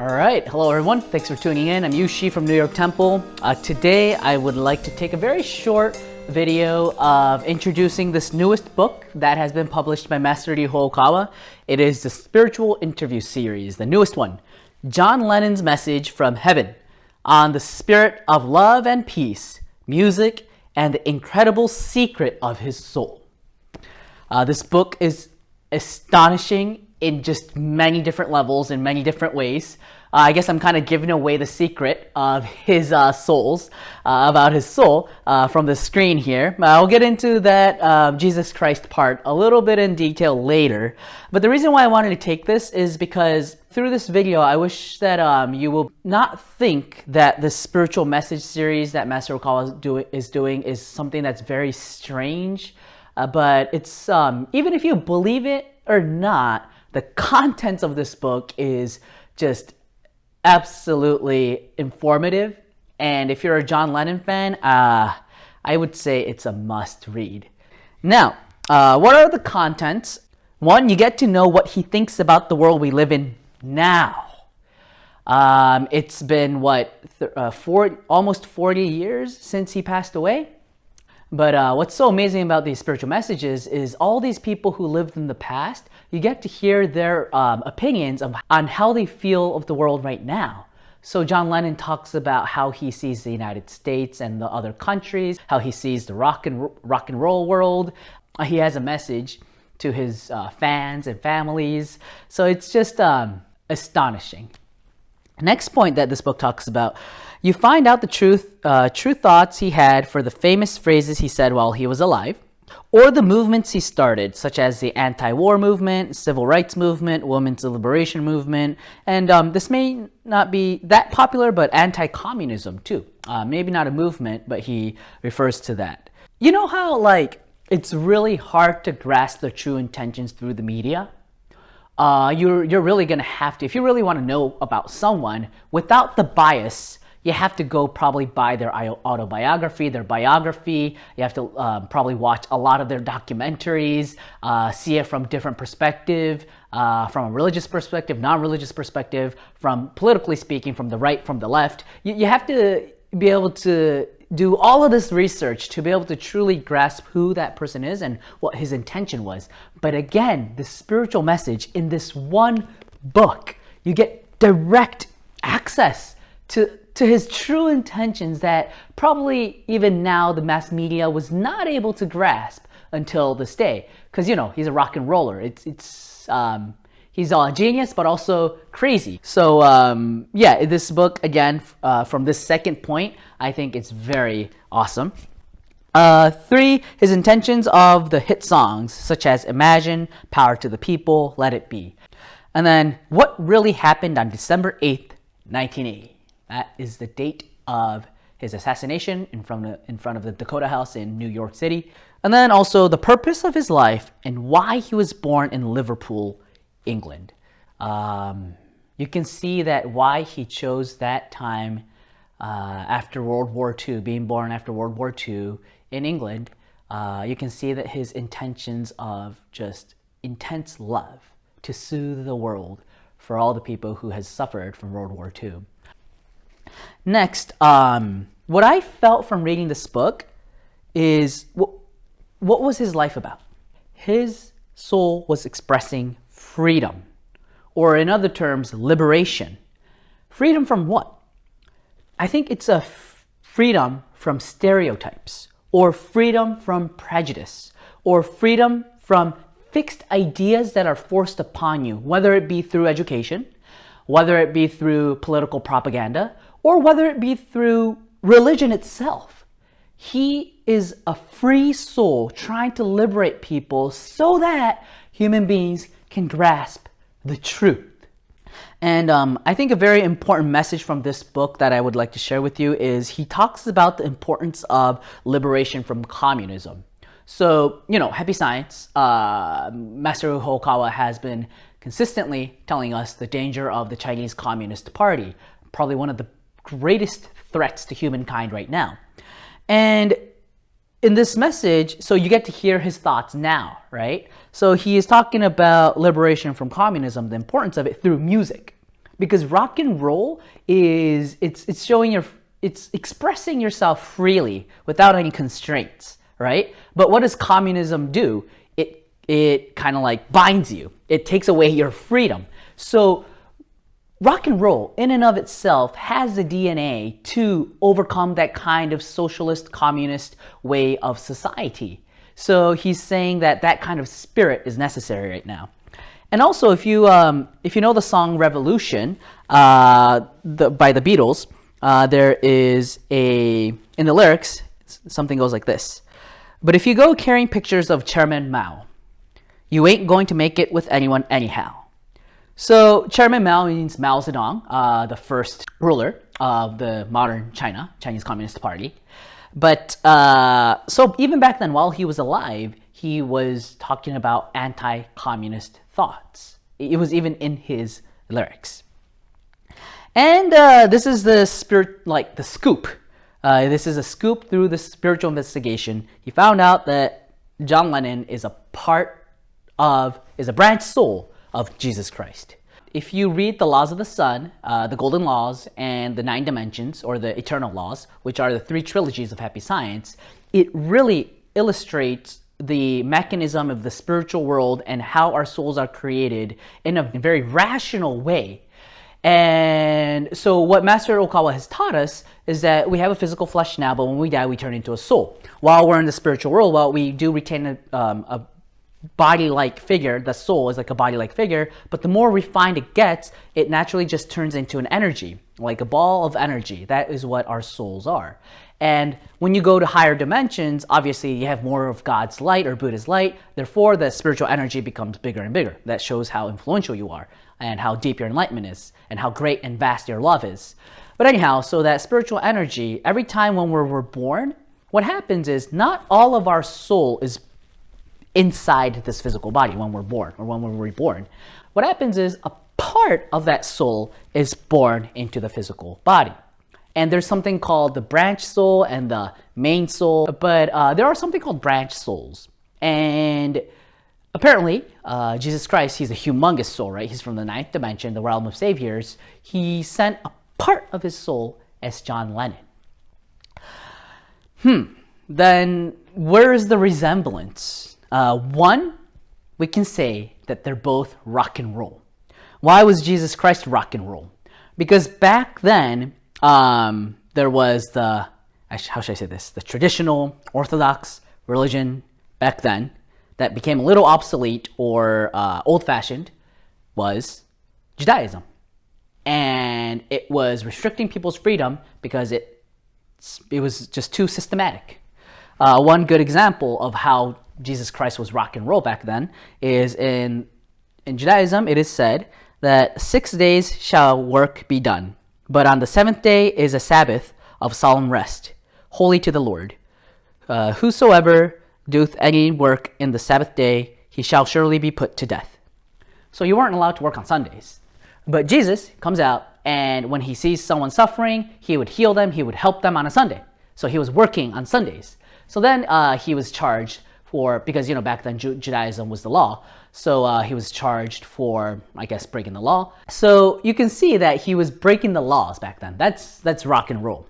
All right, hello everyone. Thanks for tuning in. I'm Yushi from New York Temple. Today I would like to take a very short video of introducing this newest book that has been published by Master Okawa. It is the Spiritual Interview Series, the newest one, John Lennon's Message from Heaven on the Spirit of Love and Peace, Music, and the Incredible Secret of His Soul. This book is astonishing in just many different levels, in many different ways. I guess I'm kind of giving away the secret of his about his soul from the screen here. I'll get into that Jesus Christ part a little bit in detail later. But the reason why I wanted to take this is because through this video, I wish that you will not think that the spiritual message series that Master Okawa is doing is something that's very strange. But it's even if you believe it or not, the contents of this book is just absolutely informative. And if you're a John Lennon fan, I would say it's a must read. Now, what are the contents? One, you get to know what he thinks about the world we live in now. It's been, almost 40 years since he passed away? But what's so amazing about these spiritual messages is all these people who lived in the past, you get to hear their opinions on how they feel of the world right now. So John Lennon talks about how he sees the United States and the other countries, how he sees the rock and roll world. He has a message to his fans and families. So it's just astonishing. Next point that this book talks about, you find out the true thoughts he had for the famous phrases he said while he was alive, or the movements he started, such as the anti-war movement, civil rights movement, women's liberation movement, and this may not be that popular, but anti-communism too. Maybe not a movement, but he refers to that. You know how it's really hard to grasp the true intentions through the media? You're really going to have to, if you really want to know about someone without the bias, you have to go probably buy their autobiography, their biography. You have to probably watch a lot of their documentaries, see it from different perspective, from a religious perspective, non-religious perspective, from politically speaking, from the right, from the left. You have to be able to do all of this research to be able to truly grasp who that person is and what his intention was. But again, the spiritual message in this one book, you get direct access to his true intentions that probably even now the mass media was not able to grasp until this day. Because, he's a rock and roller. He's a genius, but also crazy. So, this book, again, from this second point, I think it's very awesome. 3, his intentions of the hit songs, such as Imagine, Power to the People, Let It Be. And then, what really happened on December 8th, 1980. That is the date of his assassination in front of the Dakota House in New York City. And then also the purpose of his life and why he was born in Liverpool, England. You can see that why he chose that time after World War II, being born after World War II in England. You can see that his intentions of just intense love to soothe the world for all the people who has suffered from World War II. Next, what I felt from reading this book is what was his life about? His soul was expressing freedom, or in other terms, liberation. Freedom from what? I think it's a freedom from stereotypes, or freedom from prejudice, or freedom from fixed ideas that are forced upon you, whether it be through education, whether it be through political propaganda, or whether it be through religion itself. He is a free soul trying to liberate people so that human beings can grasp the truth. And I think a very important message from this book that I would like to share with you is he talks about the importance of liberation from communism. So, happy science. Master Okawa has been consistently telling us the danger of the Chinese Communist Party, probably one of the greatest threats to humankind right now. And in this message, so you get to hear his thoughts now, right? So he is talking about liberation from communism, the importance of it through music. because rock and roll is it's showing it's expressing yourself freely without any constraints, right? But what does communism do? It kind of like binds you. It takes away your freedom. So rock and roll in and of itself has the DNA to overcome that kind of socialist, communist way of society. So he's saying that that kind of spirit is necessary right now. And also, if you know the song "Revolution" by the Beatles, there is in the lyrics something goes like this: "But if you go carrying pictures of Chairman Mao, you ain't going to make it with anyone anyhow." So Chairman Mao means Mao Zedong, the first ruler of the modern Chinese Communist Party. But so even back then, while he was alive, he was talking about anti-communist thoughts. It was even in his lyrics. And this is the spirit, like the scoop. This is a scoop through the spiritual investigation. He found out that John Lennon is a branch soul of Jesus Christ. If you read the laws of the sun, the golden laws, and the 9 dimensions, or the eternal laws, which are the 3 trilogies of happy science, it really illustrates the mechanism of the spiritual world and how our souls are created in a very rational way. And so what Master Okawa has taught us is that we have a physical flesh now, but when we die, we turn into a soul. While we're in the spiritual world, while we do retain a body-like figure, the soul is like a body-like figure, but the more refined it gets, it naturally just turns into an energy, like a ball of energy. That is what our souls are. And when you go to higher dimensions, obviously you have more of God's light or Buddha's light, therefore the spiritual energy becomes bigger and bigger. That shows how influential you are and how deep your enlightenment is and how great and vast your love is. But anyhow, so that spiritual energy, every time when we're born, what happens is not all of our soul is inside this physical body when we're born or when we're reborn. What happens is a part of that soul is born into the physical body. And there's something called the branch soul and the main soul, but there are something called branch souls. And apparently, Jesus Christ, he's a humongous soul, right? He's from the 9th dimension, the realm of saviors. He sent a part of his soul as John Lennon. Then where is the resemblance? One, we can say that they're both rock and roll. Why was Jesus Christ rock and roll? Because back then, there was the traditional Orthodox religion back then that became a little obsolete or old-fashioned was Judaism. And it was restricting people's freedom because it was just too systematic. One good example of how Jesus Christ was rock and roll back then is in Judaism, it is said that 6 days shall work be done, but on the 7th day is a Sabbath of solemn rest, holy to the Lord. Whosoever doeth any work in the Sabbath day, he shall surely be put to death. So you weren't allowed to work on Sundays. But Jesus comes out, and when he sees someone suffering, he would heal them, he would help them on a Sunday. So he was working on Sundays. So then he was charged because, back then Judaism was the law. So he was charged for, I guess, breaking the law. So you can see that he was breaking the laws back then. That's rock and roll.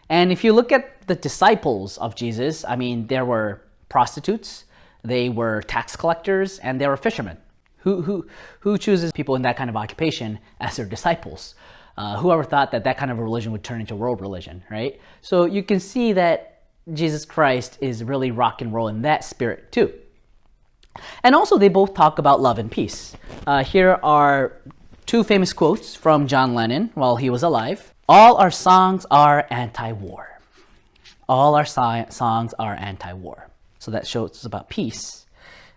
And if you look at the disciples of Jesus, I mean, there were prostitutes, they were tax collectors, and they were fishermen. Who chooses people in that kind of occupation as their disciples? Whoever thought that kind of a religion would turn into a world religion, right? So you can see that Jesus Christ is really rock and roll in that spirit too. And also they both talk about love and peace. Here are 2 famous quotes from John Lennon while he was alive. All our songs are anti-war. All our songs are anti-war. So that shows about peace.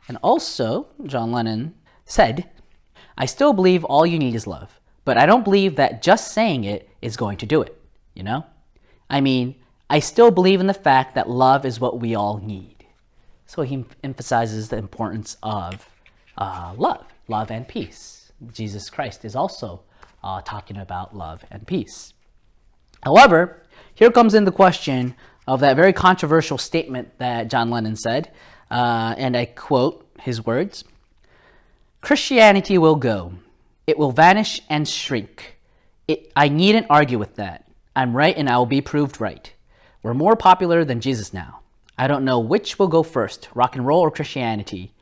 And also, John Lennon said, I still believe all you need is love, but I don't believe that just saying it is going to do it, I mean, I still believe in the fact that love is what we all need. So he emphasizes the importance of love and peace. Jesus Christ is also talking about love and peace. However, here comes in the question of that very controversial statement that John Lennon said, and I quote his words, Christianity will go. It will vanish and shrink. I needn't argue with that. I'm right and I will be proved right. We're more popular than Jesus now. I don't know which will go first, rock and roll or Christianity.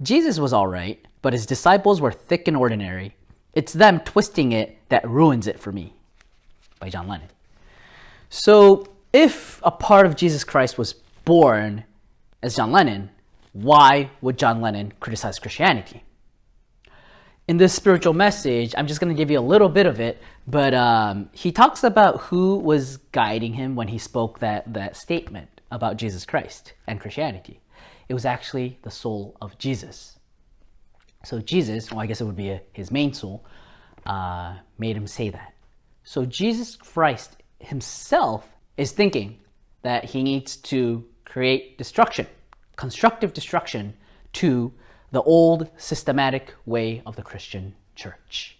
Jesus was alright, but his disciples were thick and ordinary. It's them twisting it that ruins it for me. By John Lennon. So, if a part of Jesus Christ was born as John Lennon, why would John Lennon criticize Christianity? In this spiritual message, I'm just going to give you a little bit of it, but he talks about who was guiding him when he spoke that statement about Jesus Christ and Christianity. It was actually the soul of Jesus. So Jesus, well, I guess it would be his main soul, made him say that. So Jesus Christ himself is thinking that he needs to create destruction, constructive destruction to the old systematic way of the Christian church.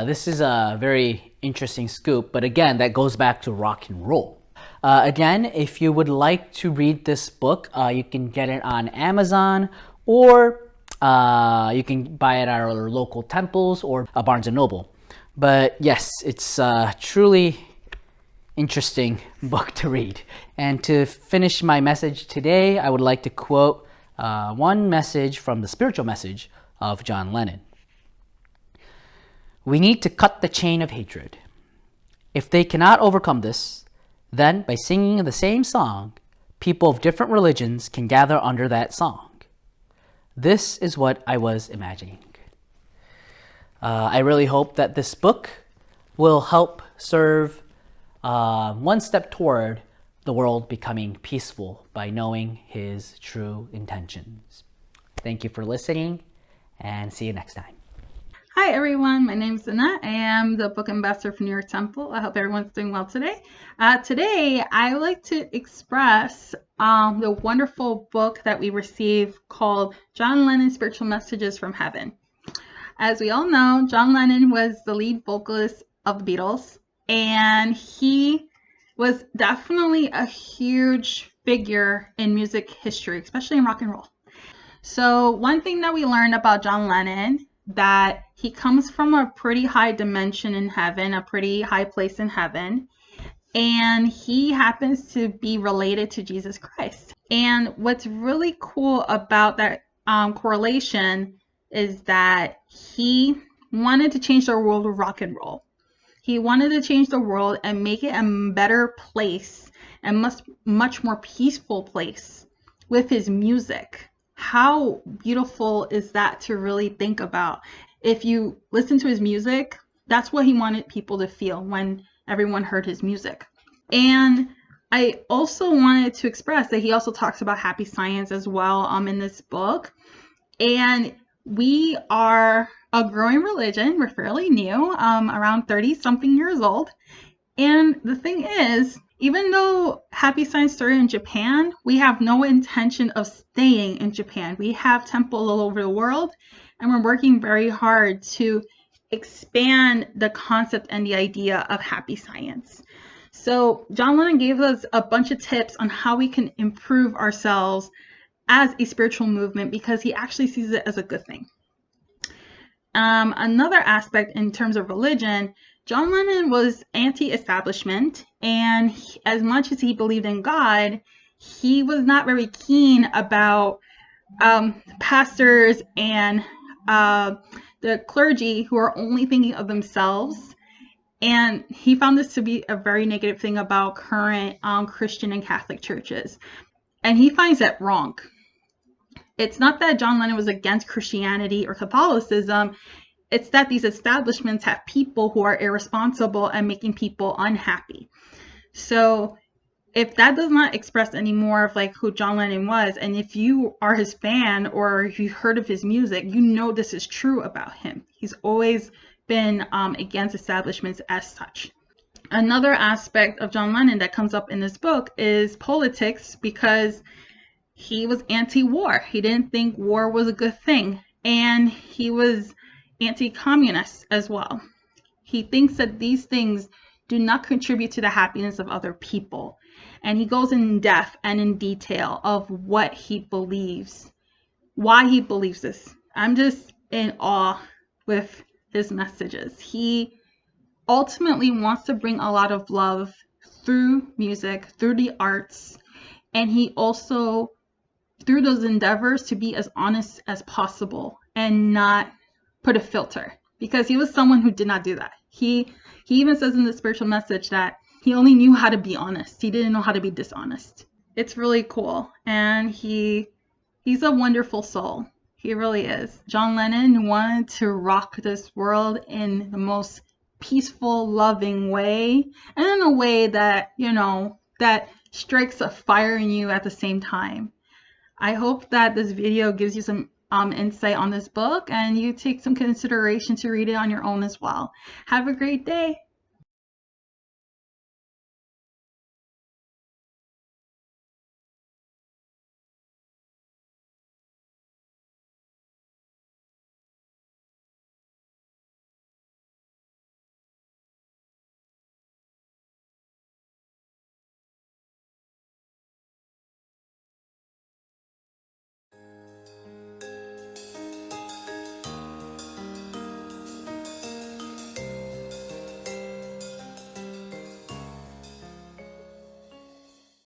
This is a very interesting scoop, but again, that goes back to rock and roll. Again, if you would like to read this book, you can get it on Amazon, or you can buy it at our local temples or a Barnes & Noble. But yes, it's a truly interesting book to read. And to finish my message today, I would like to quote one message from the spiritual message of John Lennon. We need to cut the chain of hatred. If they cannot overcome this, then by singing the same song, people of different religions can gather under that song. This is what I was imagining. I really hope that this book will help serve one step toward the world becoming peaceful by knowing his true intentions. Thank you for listening, and see you next time. Hi everyone, my name is Annette. I am the book ambassador for New York Temple. I hope everyone's doing well today. Today, I would like to express the wonderful book that we received called John Lennon's Spiritual Messages from Heaven. As we all know, John Lennon was the lead vocalist of the Beatles, and he was definitely a huge figure in music history, especially in rock and roll. So one thing that we learned about John Lennon, that he comes from a pretty high dimension in heaven, a pretty high place in heaven, and he happens to be related to Jesus Christ. And what's really cool about that correlation is that he wanted to change the world of rock and roll. He wanted to change the world and make it a better place and much more peaceful place with his music. How beautiful is that to really think about? If you listen to his music, that's what he wanted people to feel when everyone heard his music. And I also wanted to express that he also talks about happy science as well in this book. And we are a growing religion. We're fairly new, around 30-something years old. And the thing is, even though happy science started in Japan, we have no intention of staying in Japan. We have temples all over the world, and we're working very hard to expand the concept and the idea of happy science. So John Lennon gave us a bunch of tips on how we can improve ourselves as a spiritual movement, because he actually sees it as a good thing. Another aspect in terms of religion, John Lennon was anti-establishment, and as much as he believed in God, he was not very keen about pastors and the clergy who are only thinking of themselves. And he found this to be a very negative thing about current Christian and Catholic churches. And he finds that wrong. It's not that John Lennon was against Christianity or Catholicism. It's that these establishments have people who are irresponsible and making people unhappy. So if that does not express any more of like who John Lennon was, and if you are his fan or if you've heard of his music, you know this is true about him. He's always been against establishments as such. Another aspect of John Lennon that comes up in this book is politics, because he was anti-war. He didn't think war was a good thing, and he was anti-communist as well. He thinks that these things do not contribute to the happiness of other people, and he goes in depth and in detail of what he believes, why he believes this. I'm just in awe with his messages. He ultimately wants to bring a lot of love through music, through the arts, and he also, through those endeavors, to be as honest as possible and not put a filter, because he was someone who did not do that. He even says in the spiritual message that he only knew how to be honest. He didn't know how to be dishonest. It's really cool, and he's a wonderful soul. He really is. John Lennon wanted to rock this world in the most peaceful, loving way, and in a way that, that strikes a fire in you at the same time. I hope that this video gives you some insight on this book, and you take some consideration to read it on your own as well. Have a great day.